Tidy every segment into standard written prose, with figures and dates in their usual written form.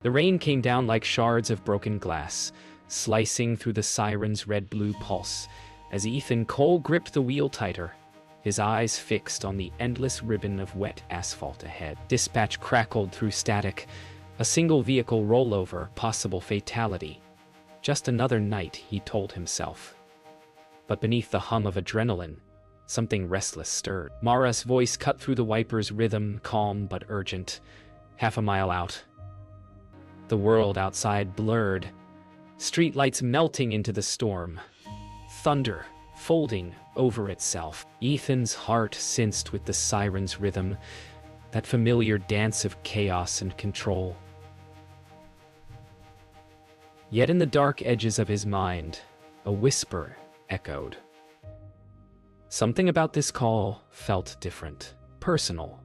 The rain came down like shards of broken glass, slicing through the siren's red-blue pulse as Ethan Cole gripped the wheel tighter, his eyes fixed on the endless ribbon of wet asphalt ahead. Dispatch crackled through static, a single vehicle rollover, possible fatality. Just another night, he told himself. But beneath the hum of adrenaline, something restless stirred. Mara's voice cut through the wiper's rhythm, calm but urgent. Half a mile out, the world outside blurred, streetlights melting into the storm, thunder folding over itself. Ethan's heart sensed with the siren's rhythm, that familiar dance of chaos and control. Yet in the dark edges of his mind, a whisper echoed. Something about this call felt different, personal,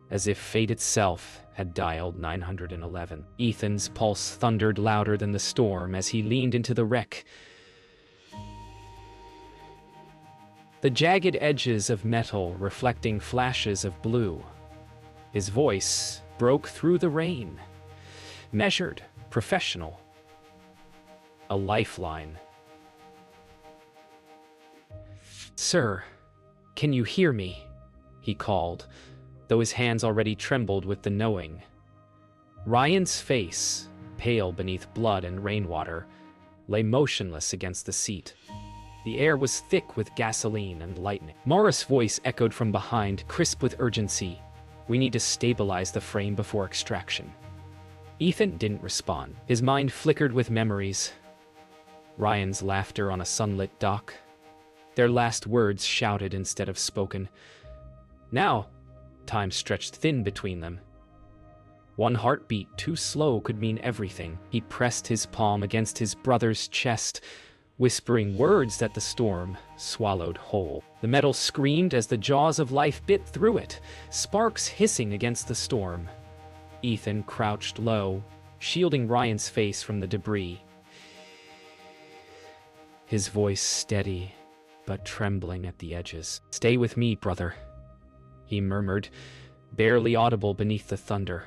as if fate itself had dialed 911. Ethan's pulse thundered louder than the storm as he leaned into the wreck. The jagged edges of metal reflecting flashes of blue. His voice broke through the rain. Measured, professional. A lifeline. "Sir, can you hear me?" he called, though his hands already trembled with the knowing. Ryan's face, pale beneath blood and rainwater, lay motionless against the seat. The air was thick with gasoline and lightning. Mara's voice echoed from behind, crisp with urgency. "We need to stabilize the frame before extraction." Ethan didn't respond. His mind flickered with memories. Ryan's laughter on a sunlit dock. Their last words shouted instead of spoken. Now, time stretched thin between them. One heartbeat too slow could mean everything. He pressed his palm against his brother's chest, whispering words that the storm swallowed whole. The metal screamed as the jaws of life bit through it, sparks hissing against the storm. Ethan crouched low, shielding Ryan's face from the debris. His voice steady, but trembling at the edges. "Stay with me, brother," he murmured, barely audible beneath the thunder.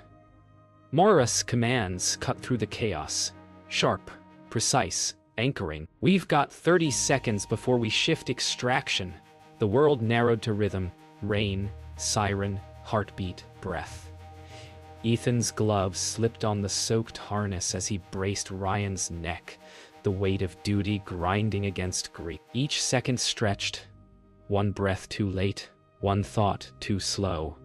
Mara's commands cut through the chaos, sharp, precise, anchoring. "We've got 30 seconds before we shift extraction." The world narrowed to rhythm, rain, siren, heartbeat, breath. Ethan's gloves slipped on the soaked harness as he braced Ryan's neck, the weight of duty grinding against grief. Each second stretched, one breath too late, one thought too slow.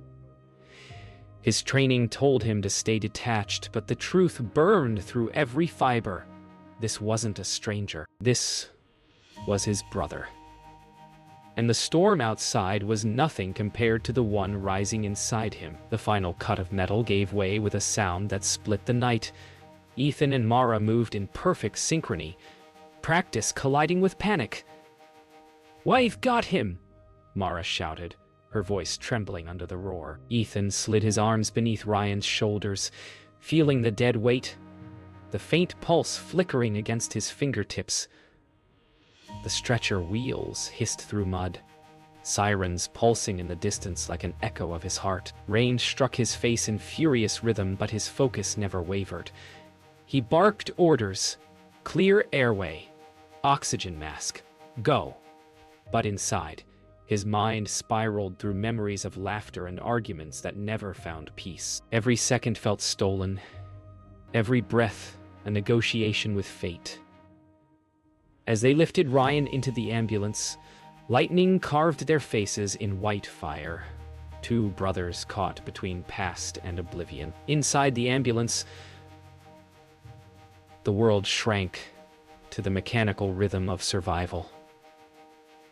His training told him to stay detached, but the truth burned through every fiber. This wasn't a stranger. This was his brother. And the storm outside was nothing compared to the one rising inside him. The final cut of metal gave way with a sound that split the night. Ethan and Mara moved in perfect synchrony, practice colliding with panic. "We've got him!" Mara shouted, her voice trembling under the roar. Ethan slid his arms beneath Ryan's shoulders, feeling the dead weight, the faint pulse flickering against his fingertips. The stretcher wheels hissed through mud, sirens pulsing in the distance like an echo of his heart. Rain struck his face in furious rhythm, but his focus never wavered. He barked orders: "Clear airway, oxygen mask, go." But inside, his mind spiraled through memories of laughter and arguments that never found peace. Every second felt stolen, every breath a negotiation with fate. As they lifted Ryan into the ambulance, lightning carved their faces in white fire. Two brothers caught between past and oblivion. Inside the ambulance, the world shrank to the mechanical rhythm of survival.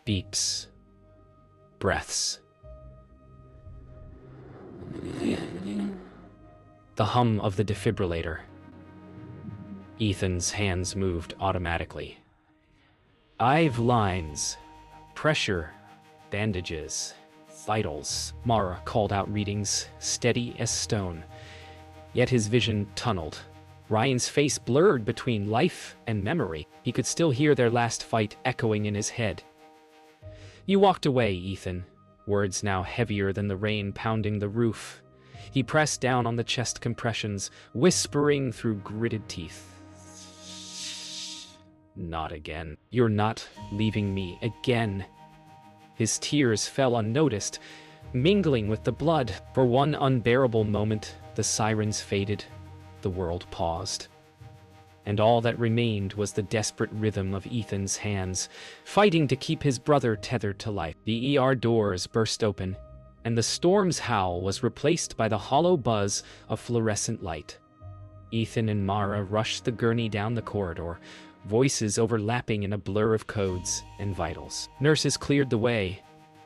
Beeps. Breaths. The hum of the defibrillator. Ethan's hands moved automatically. IV lines, pressure, bandages, vitals. Mara called out readings, steady as stone. Yet his vision tunneled. Ryan's face blurred between life and memory. He could still hear their last fight echoing in his head. "You walked away, Ethan," words now heavier than the rain pounding the roof. He pressed down on the chest compressions, whispering through gritted teeth. Not again. You're not leaving me again. His tears fell unnoticed, mingling with the blood. For one unbearable moment, the sirens faded, the world paused. And all that remained was the desperate rhythm of Ethan's hands, fighting to keep his brother tethered to life. The ER doors burst open, and the storm's howl was replaced by the hollow buzz of fluorescent light. Ethan and Mara rushed the gurney down the corridor, voices overlapping in a blur of codes and vitals. Nurses cleared the way.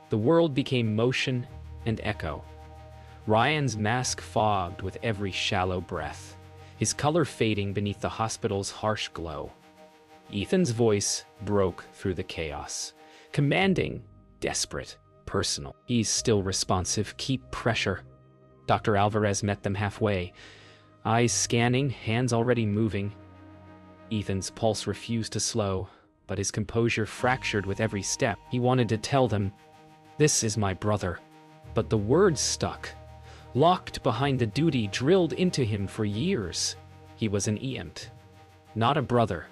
The world became motion and echo. Ryan's mask fogged with every shallow breath, his color fading beneath the hospital's harsh glow. Ethan's voice broke through the chaos, commanding, desperate, personal. He's still responsive. Keep pressure. Dr. Alvarez met them halfway, eyes scanning, hands already moving. Ethan's pulse refused to slow, but his composure fractured with every step. He wanted to tell them, "This is my brother," but the words stuck, locked behind the duty drilled into him for years. He was an EMT, not a brother.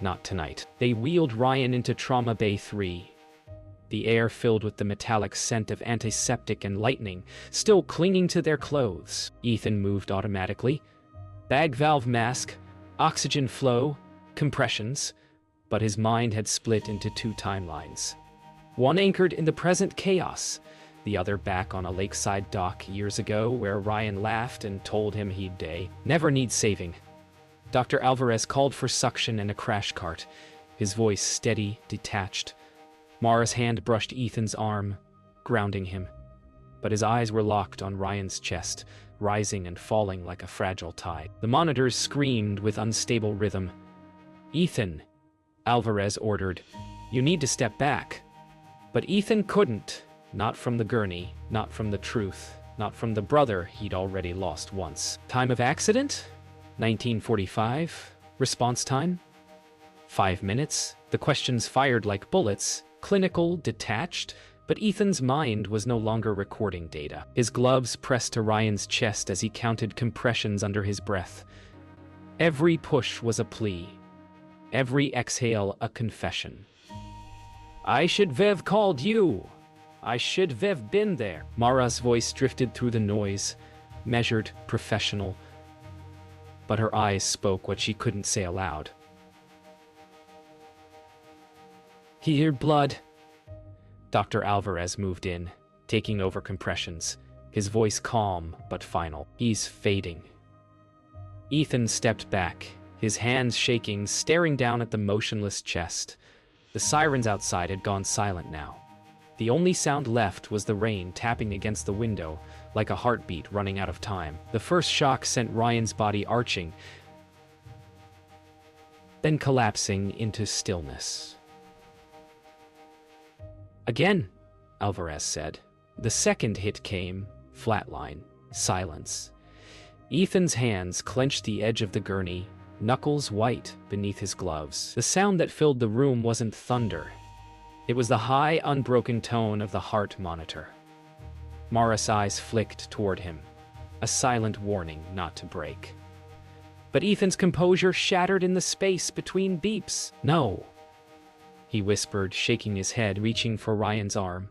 Not tonight. They wheeled Ryan into Trauma Bay 3. The air filled with the metallic scent of antiseptic and lightning, still clinging to their clothes. Ethan moved automatically. Bag valve mask, oxygen flow, compressions, but his mind had split into two timelines. One anchored in the present chaos, the other back on a lakeside dock years ago where Ryan laughed and told him he'd never need saving. Dr. Alvarez called for suction and a crash cart, his voice steady, detached. Mara's hand brushed Ethan's arm, grounding him, but his eyes were locked on Ryan's chest, rising and falling like a fragile tide. The monitors screamed with unstable rhythm. "Ethan," Alvarez ordered, "you need to step back." But Ethan couldn't, not from the gurney, not from the truth, not from the brother he'd already lost once. Time of accident? 1945. Response time? 5 minutes. The questions fired like bullets, clinical, detached, but Ethan's mind was no longer recording data. His gloves pressed to Ryan's chest as he counted compressions under his breath. Every push was a plea. Every exhale a confession. "I should have called you. I should have been there." Mara's voice drifted through the noise, measured, professional, but her eyes spoke what she couldn't say aloud. "Here, blood." Dr. Alvarez moved in, taking over compressions, his voice calm but final. "He's fading." Ethan stepped back, his hands shaking, staring down at the motionless chest. The sirens outside had gone silent now. The only sound left was the rain tapping against the window, like a heartbeat running out of time. The first shock sent Ryan's body arching, then collapsing into stillness. "Again," Alvarez said. The second hit came, flatline, silence. Ethan's hands clenched the edge of the gurney, knuckles white beneath his gloves. The sound that filled the room wasn't thunder. It was the high, unbroken tone of the heart monitor. Mara's eyes flicked toward him, a silent warning not to break. But Ethan's composure shattered in the space between beeps. "No," he whispered, shaking his head, reaching for Ryan's arm.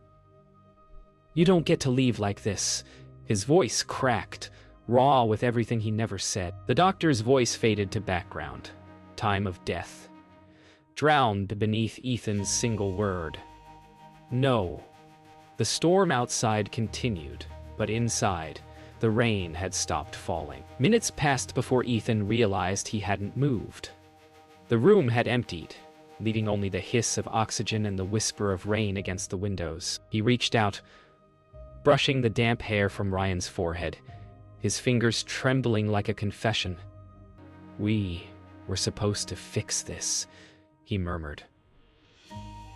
"You don't get to leave like this." His voice cracked, raw with everything he never said. The doctor's voice faded to background. Time of death. Drowned beneath Ethan's single word. "No." The storm outside continued, but inside, the rain had stopped falling. Minutes passed before Ethan realized he hadn't moved. The room had emptied, leaving only the hiss of oxygen and the whisper of rain against the windows. He reached out, brushing the damp hair from Ryan's forehead, his fingers trembling like a confession. "We were supposed to fix this," he murmured.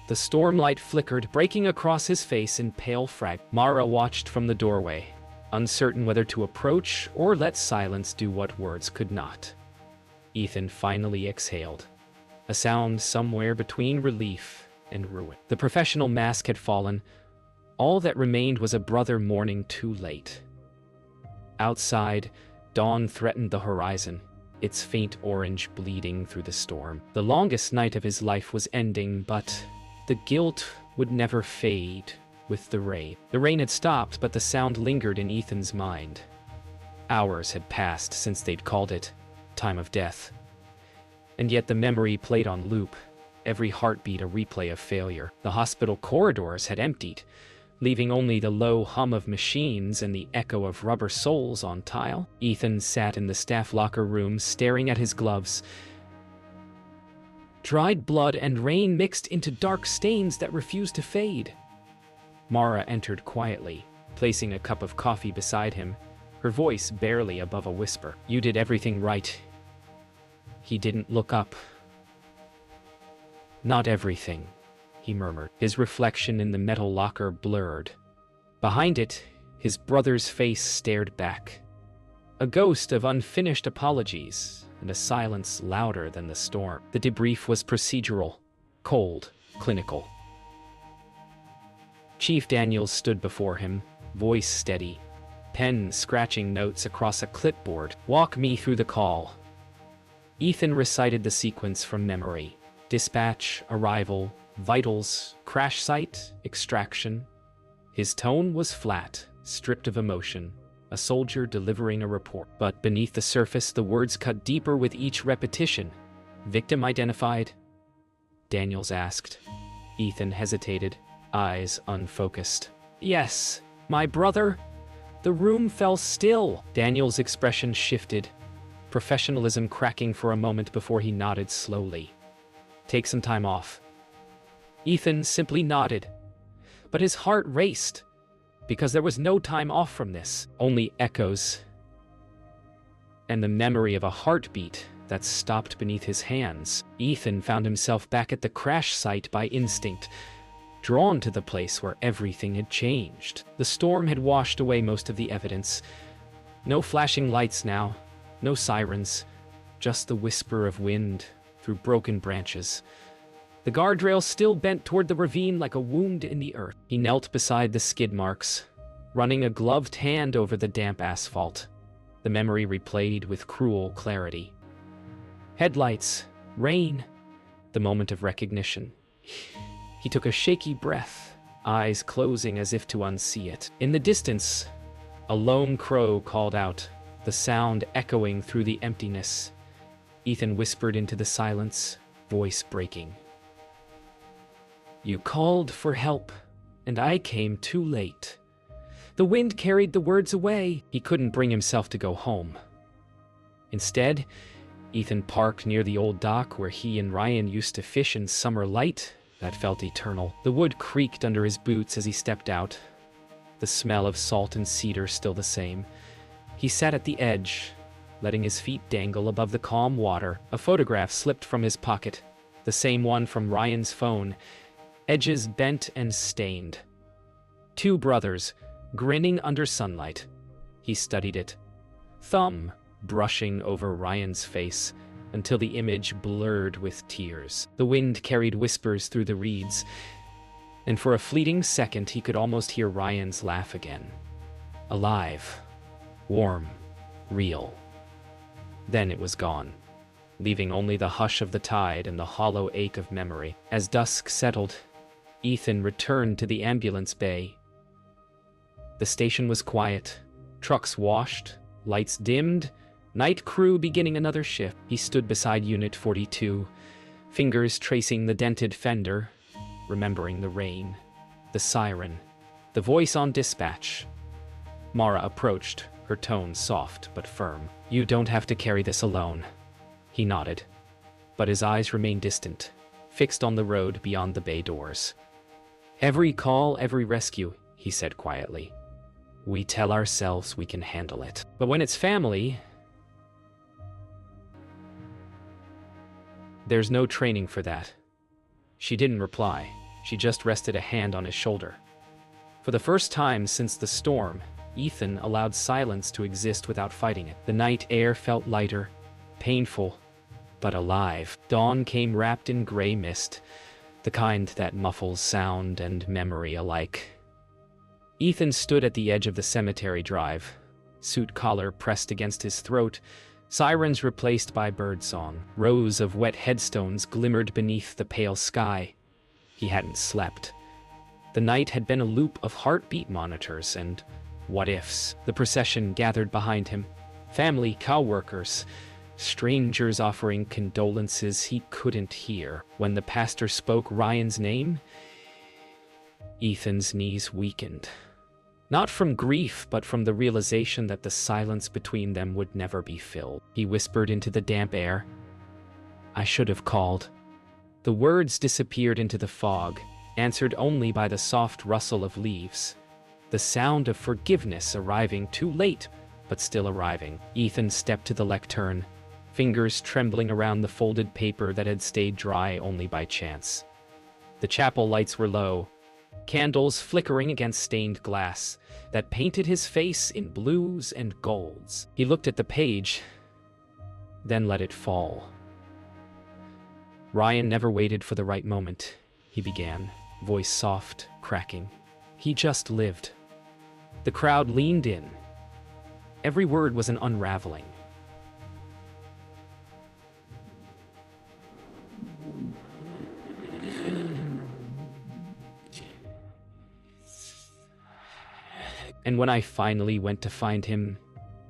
The stormlight flickered, breaking across his face in pale fragments. Mara watched from the doorway, uncertain whether to approach or let silence do what words could not. Ethan finally exhaled, a sound somewhere between relief and ruin. The professional mask had fallen. All that remained was a brother mourning too late. Outside, dawn threatened the horizon, its faint orange bleeding through the storm. The longest night of his life was ending, but the guilt would never fade with the rain. The rain had stopped, but the sound lingered in Ethan's mind. Hours had passed since they'd called it time of death. And yet the memory played on loop, every heartbeat a replay of failure. The hospital corridors had emptied, leaving only the low hum of machines and the echo of rubber soles on tile. Ethan sat in the staff locker room, staring at his gloves. Dried blood and rain mixed into dark stains that refused to fade. Mara entered quietly, placing a cup of coffee beside him, her voice barely above a whisper. "You did everything right." He didn't look up. "Not everything," he murmured. His reflection in the metal locker blurred. Behind it, his brother's face stared back. A ghost of unfinished apologies, and a silence louder than the storm. The debrief was procedural, cold, clinical. Chief Daniels stood before him, voice steady, pen scratching notes across a clipboard. "Walk me through the call." Ethan recited the sequence from memory. Dispatch, arrival, vitals, crash site, extraction. His tone was flat, stripped of emotion, a soldier delivering a report. But beneath the surface, the words cut deeper with each repetition. "Victim identified?" Daniels asked. Ethan hesitated, eyes unfocused. "Yes, my brother." The room fell still. Daniels' expression shifted, professionalism cracking for a moment before he nodded slowly. "Take some time off." Ethan simply nodded, but his heart raced, because there was no time off from this, only echoes, and the memory of a heartbeat that stopped beneath his hands. Ethan found himself back at the crash site by instinct, drawn to the place where everything had changed. The storm had washed away most of the evidence. No flashing lights now, no sirens, just the whisper of wind through broken branches. The guardrail still bent toward the ravine like a wound in the earth. He knelt beside the skid marks, running a gloved hand over the damp asphalt. The memory replayed with cruel clarity. Headlights, rain, the moment of recognition. He took a shaky breath, eyes closing as if to unsee it. In the distance, a lone crow called out, the sound echoing through the emptiness. Ethan whispered into the silence, voice breaking. "You called for help, and I came too late." The wind carried the words away. He couldn't bring himself to go home. Instead, Ethan parked near the old dock where he and Ryan used to fish in summer light that felt eternal. The wood creaked under his boots as he stepped out, the smell of salt and cedar still the same. He sat at the edge, letting his feet dangle above the calm water. A photograph slipped from his pocket, the same one from Ryan's phone, edges bent and stained. Two brothers, grinning under sunlight. He studied it, thumb brushing over Ryan's face, until the image blurred with tears. The wind carried whispers through the reeds, and for a fleeting second he could almost hear Ryan's laugh again. Alive, warm, real. Then it was gone, leaving only the hush of the tide and the hollow ache of memory. As dusk settled, Ethan returned to the ambulance bay. The station was quiet, trucks washed, lights dimmed, night crew beginning another shift. He stood beside Unit 42, fingers tracing the dented fender, remembering the rain, the siren, the voice on dispatch. Mara approached, her tone soft but firm. "You don't have to carry this alone." He nodded, but his eyes remained distant, fixed on the road beyond the bay doors. "Every call, every rescue," he said quietly. "We tell ourselves we can handle it. But when it's family, there's no training for that." She didn't reply. She just rested a hand on his shoulder. For the first time since the storm, Ethan allowed silence to exist without fighting it. The night air felt lighter, painful, but alive. Dawn came wrapped in gray mist, the kind that muffles sound and memory alike. Ethan stood at the edge of the cemetery drive, suit collar pressed against his throat, sirens replaced by birdsong. Rows of wet headstones glimmered beneath the pale sky. He hadn't slept. The night had been a loop of heartbeat monitors and what-ifs. The procession gathered behind him. Family, cow-workers, strangers offering condolences he couldn't hear. When the pastor spoke Ryan's name, Ethan's knees weakened. Not from grief, but from the realization that the silence between them would never be filled. He whispered into the damp air, "I should have called." The words disappeared into the fog, answered only by the soft rustle of leaves. The sound of forgiveness arriving too late, but still arriving. Ethan stepped to the lectern, fingers trembling around the folded paper that had stayed dry only by chance. The chapel lights were low, candles flickering against stained glass that painted his face in blues and golds. He looked at the page, then let it fall. Ryan never waited for the right moment. He began, voice soft, cracking. He just lived. The crowd leaned in. Every word was an unraveling. And when I finally went to find him,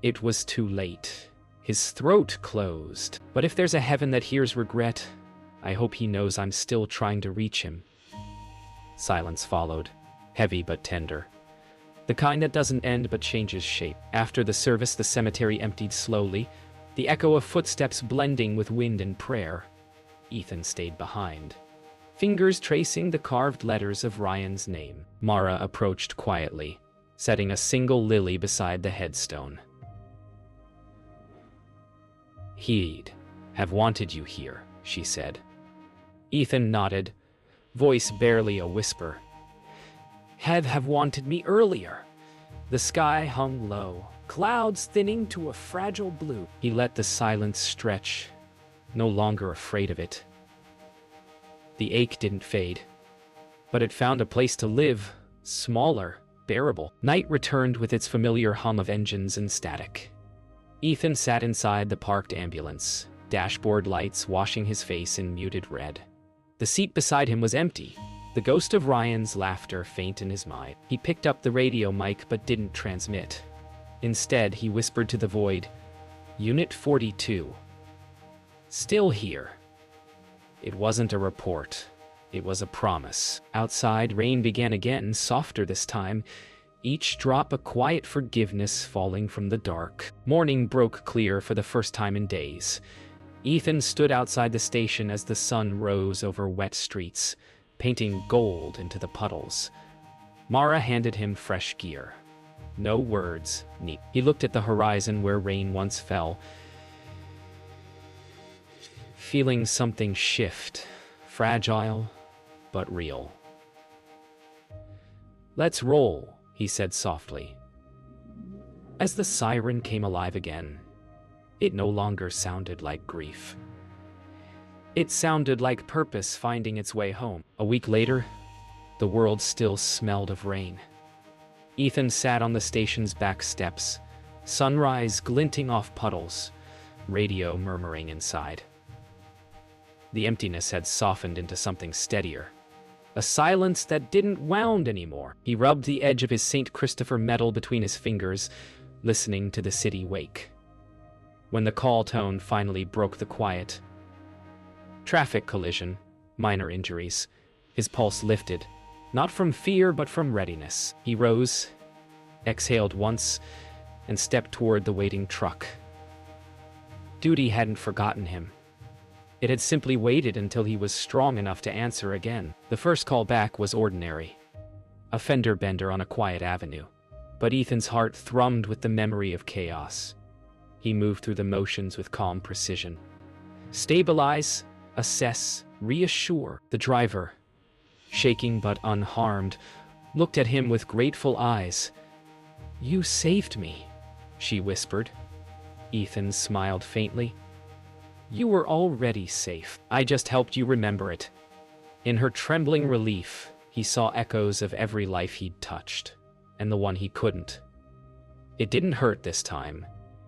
it was too late. His throat closed. But if there's a heaven that hears regret, I hope he knows I'm still trying to reach him. Silence followed, heavy but tender. The kind that doesn't end but changes shape. After the service, the cemetery emptied slowly, the echo of footsteps blending with wind and prayer. Ethan stayed behind, fingers tracing the carved letters of Ryan's name. Mara approached quietly, setting a single lily beside the headstone. "He'd have wanted you here," she said. Ethan nodded, voice barely a whisper. "Have wanted me earlier." The sky hung low, clouds thinning to a fragile blue. He let the silence stretch, no longer afraid of it. The ache didn't fade, but it found a place to live, smaller, bearable. Night returned with its familiar hum of engines and static. Ethan sat inside the parked ambulance, dashboard lights washing his face in muted red. The seat beside him was empty, the ghost of Ryan's laughter faint in his mind. He picked up the radio mic but didn't transmit. Instead, he whispered to the void, "Unit 42. Still here." It wasn't a report. It was a promise. Outside, rain began again, softer this time, each drop a quiet forgiveness falling from the dark. Morning broke clear for the first time in days. Ethan stood outside the station as the sun rose over wet streets, painting gold into the puddles. Mara handed him fresh gear. No words, neat. He looked at the horizon where rain once fell, feeling something shift, fragile but real. "Let's roll," he said softly. As the siren came alive again, it no longer sounded like grief. It sounded like purpose finding its way home. A week later, the world still smelled of rain. Ethan sat on the station's back steps, sunrise glinting off puddles, radio murmuring inside. The emptiness had softened into something steadier, a silence that didn't wound anymore. He rubbed the edge of his St. Christopher medal between his fingers, listening to the city wake. When the call tone finally broke the quiet, traffic collision, minor injuries. His pulse lifted, not from fear but from readiness. He rose, exhaled once, and stepped toward the waiting truck. Duty hadn't forgotten him. It had simply waited until he was strong enough to answer again. The first call back was ordinary, a fender bender on a quiet avenue. But Ethan's heart thrummed with the memory of chaos. He moved through the motions with calm precision. Stabilize, assess, reassure. The driver, shaking but unharmed, looked at him with grateful eyes. "You saved me," she whispered. Ethan smiled faintly. "You were already safe. I just helped you remember it." In her trembling relief, he saw echoes of every life he'd touched, and the one he couldn't. It didn't hurt this time.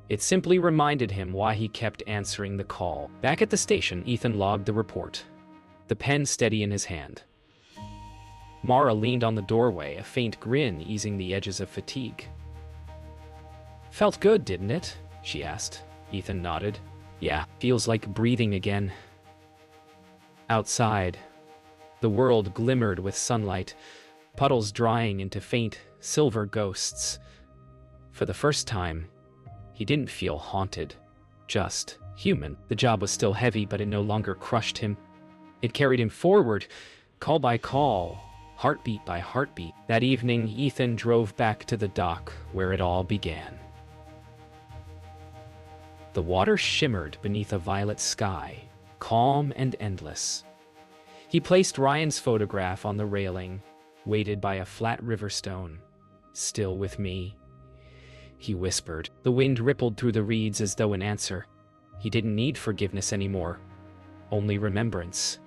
It simply reminded him why he kept answering the call. Back at the station, Ethan logged the report, the pen steady in his hand. Mara leaned on the doorway, a faint grin easing the edges of fatigue. "Felt good, didn't it?" she asked. Ethan nodded. "Yeah, feels like breathing again." Outside, the world glimmered with sunlight, puddles drying into faint, silver ghosts. For the first time, he didn't feel haunted, just human. The job was still heavy, but it no longer crushed him. It carried him forward, call by call, heartbeat by heartbeat. That evening, Ethan drove back to the dock where it all began. The water shimmered beneath a violet sky, calm and endless. He placed Ryan's photograph on the railing, weighted by a flat river stone. "Still with me?" he whispered. The wind rippled through the reeds as though in answer. He didn't need forgiveness anymore, only remembrance.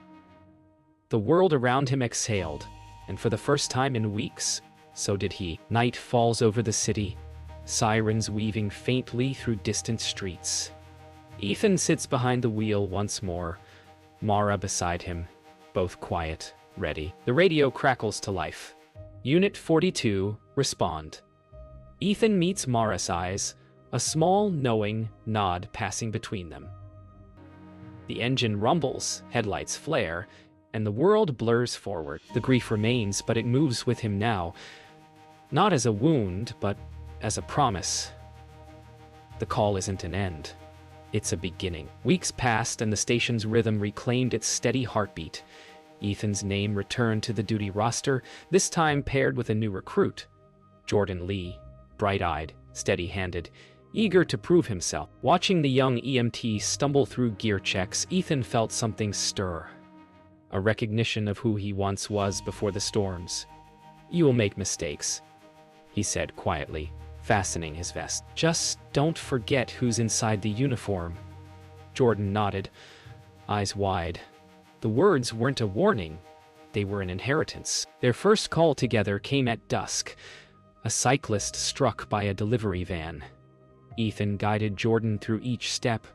The world around him exhaled, and for the first time in weeks, so did he. Night falls over the city, sirens weaving faintly through distant streets. Ethan sits behind the wheel once more, Mara beside him, both quiet, ready. The radio crackles to life. Unit 42, respond. Ethan meets Mara's eyes, a small, knowing nod passing between them. The engine rumbles, headlights flare, and the world blurs forward. The grief remains, but it moves with him now, not as a wound, but as a promise. The call isn't an end. It's a beginning. Weeks passed, and the station's rhythm reclaimed its steady heartbeat. Ethan's name returned to the duty roster, this time paired with a new recruit, Jordan Lee, bright-eyed, steady-handed, eager to prove himself. Watching the young EMT stumble through gear checks, Ethan felt something stir. A recognition of who he once was before the storms. "You will make mistakes," he said quietly, fastening his vest. "Just don't forget who's inside the uniform." Jordan nodded, eyes wide. The words weren't a warning, they were an inheritance. Their first call together came at dusk, a cyclist struck by a delivery van. Ethan guided Jordan through each step,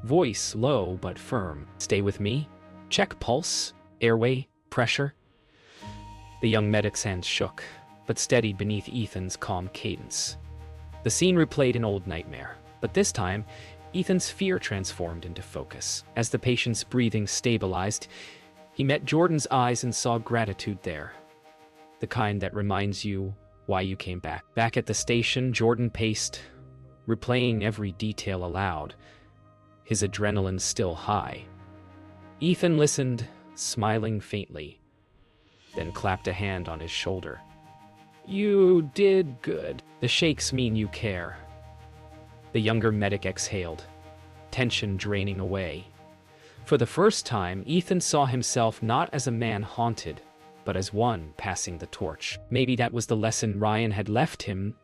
voice low but firm. "Stay with me. Check pulse, airway, pressure." The young medic's hands shook, but steadied beneath Ethan's calm cadence. The scene replayed an old nightmare, but this time, Ethan's fear transformed into focus. As the patient's breathing stabilized, he met Jordan's eyes and saw gratitude there. The kind that reminds you why you came back. Back at the station, Jordan paced, replaying every detail aloud, his adrenaline still high. Ethan listened, smiling faintly, then clapped a hand on his shoulder. "You did good. The shakes mean you care." The younger medic exhaled, tension draining away. For the first time, Ethan saw himself not as a man haunted, but as one passing the torch. Maybe that was the lesson Ryan had left him.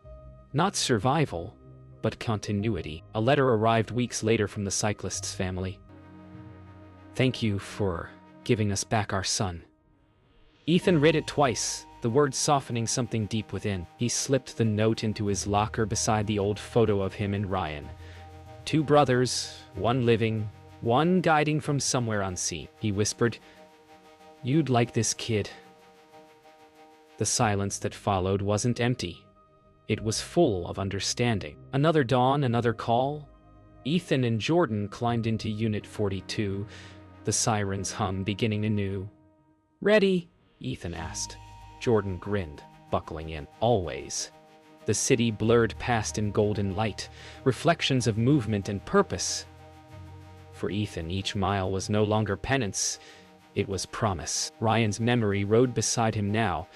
Not survival, but continuity. A letter arrived weeks later from the cyclist's family. "Thank you for giving us back our son." Ethan read it twice, the words softening something deep within. He slipped the note into his locker beside the old photo of him and Ryan. Two brothers, one living, one guiding from somewhere unseen. He whispered, "You'd like this kid." The silence that followed wasn't empty. It was full of understanding. Another dawn, another call. Ethan and Jordan climbed into Unit 42, the sirens hum beginning anew. "Ready?" Ethan asked. Jordan grinned, buckling in. "Always." The city blurred past in golden light, reflections of movement and purpose. For Ethan, each mile was no longer penance, it was promise. Ryan's memory rode beside him now,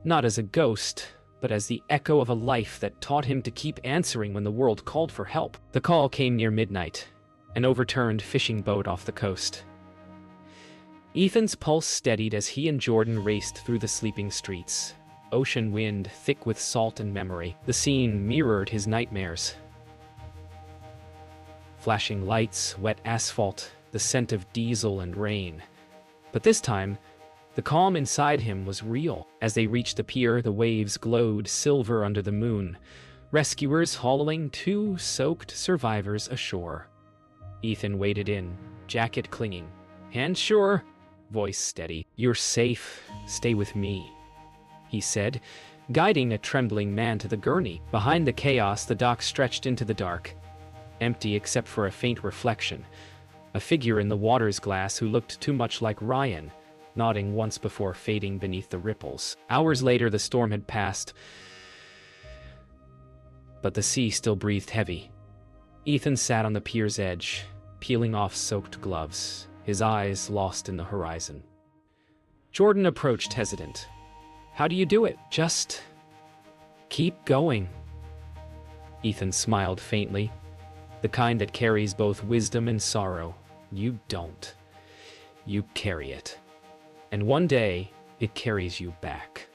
not as a ghost, but as the echo of a life that taught him to keep answering when the world called for help. The call came near midnight, an overturned fishing boat off the coast. Ethan's pulse steadied as he and Jordan raced through the sleeping streets. Ocean wind, thick with salt and memory. The scene mirrored his nightmares. Flashing lights, wet asphalt, the scent of diesel and rain. But this time, the calm inside him was real. As they reached the pier, the waves glowed silver under the moon. rescuers hauling two soaked survivors ashore. Ethan waded in, jacket clinging. Hand sure, voice steady. You're safe. Stay with me, he said, guiding a trembling man to the gurney. Behind the chaos, the dock stretched into the dark, empty except for a faint reflection. A figure in the water's glass who looked too much like Ryan, nodding once before fading beneath the ripples. Hours later, the storm had passed, but the sea still breathed heavy. Ethan sat on the pier's edge, peeling off soaked gloves, his eyes lost in the horizon. Jordan approached hesitant. How do you do it? Just keep going. Ethan smiled faintly, the kind that carries both wisdom and sorrow. You don't. You carry it. And one day, it carries you back.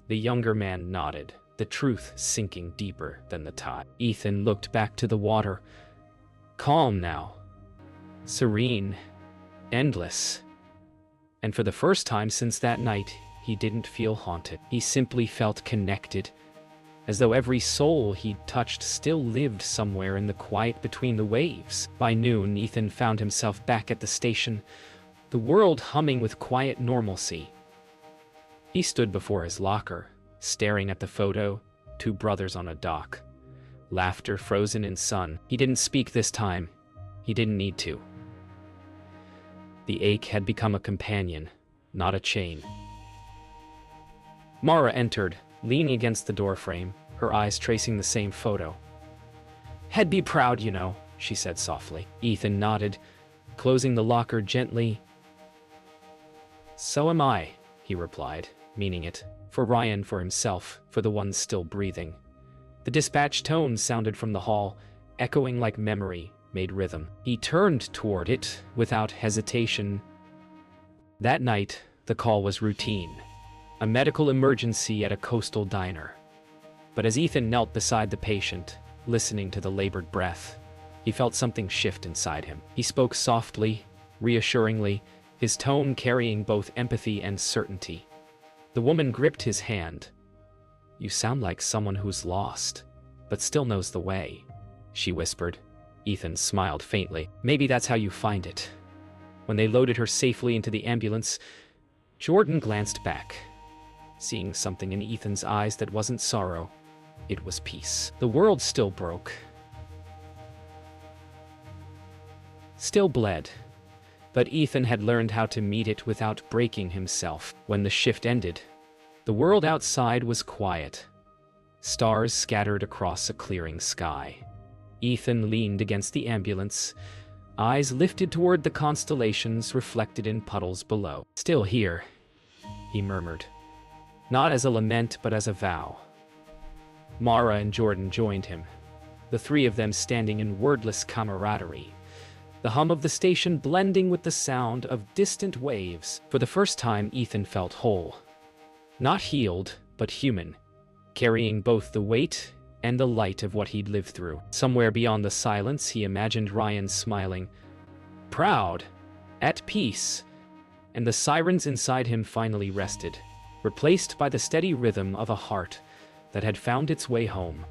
The younger man nodded, the truth sinking deeper than the tide. Ethan looked back to the water, calm now, serene, endless. And for the first time since that night, he didn't feel haunted. He simply felt connected, as though every soul he'd touched still lived somewhere in the quiet between the waves. By noon, Ethan found himself back at the station, the world humming with quiet normalcy. He stood before his locker, staring at the photo, two brothers on a dock, laughter frozen in sun. He didn't speak this time. He didn't need to. The ache had become a companion, not a chain. Mara entered, leaning against the doorframe, her eyes tracing the same photo. He'd be proud, you know, she said softly. Ethan nodded, closing the locker gently. So am I, he replied, meaning it. For Ryan, for himself, for the ones still breathing. The dispatch tone sounded from the hall, echoing like memory, made rhythm. He turned toward it without hesitation. That night, the call was routine. A medical emergency at a coastal diner. But as Ethan knelt beside the patient, listening to the labored breath, he felt something shift inside him. He spoke softly, reassuringly, his tone carrying both empathy and certainty. The woman gripped his hand. You sound like someone who's lost, but still knows the way, she whispered. Ethan smiled faintly. Maybe that's how you find it. When they loaded her safely into the ambulance, Jordan glanced back, seeing something in Ethan's eyes that wasn't sorrow. It was peace. The world still broke, still bled, but Ethan had learned how to meet it without breaking himself. When the shift ended, the world outside was quiet. Stars scattered across a clearing sky. Ethan leaned against the ambulance, eyes lifted toward the constellations reflected in puddles below. Still here, he murmured, not as a lament but as a vow. Mara and Jordan joined him, the three of them standing in wordless camaraderie, the hum of the station blending with the sound of distant waves. For the first time, Ethan felt whole. Not healed, but human, carrying both the weight and the light of what he'd lived through. Somewhere beyond the silence, he imagined Ryan smiling, proud, at peace, and the sirens inside him finally rested, replaced by the steady rhythm of a heart that had found its way home.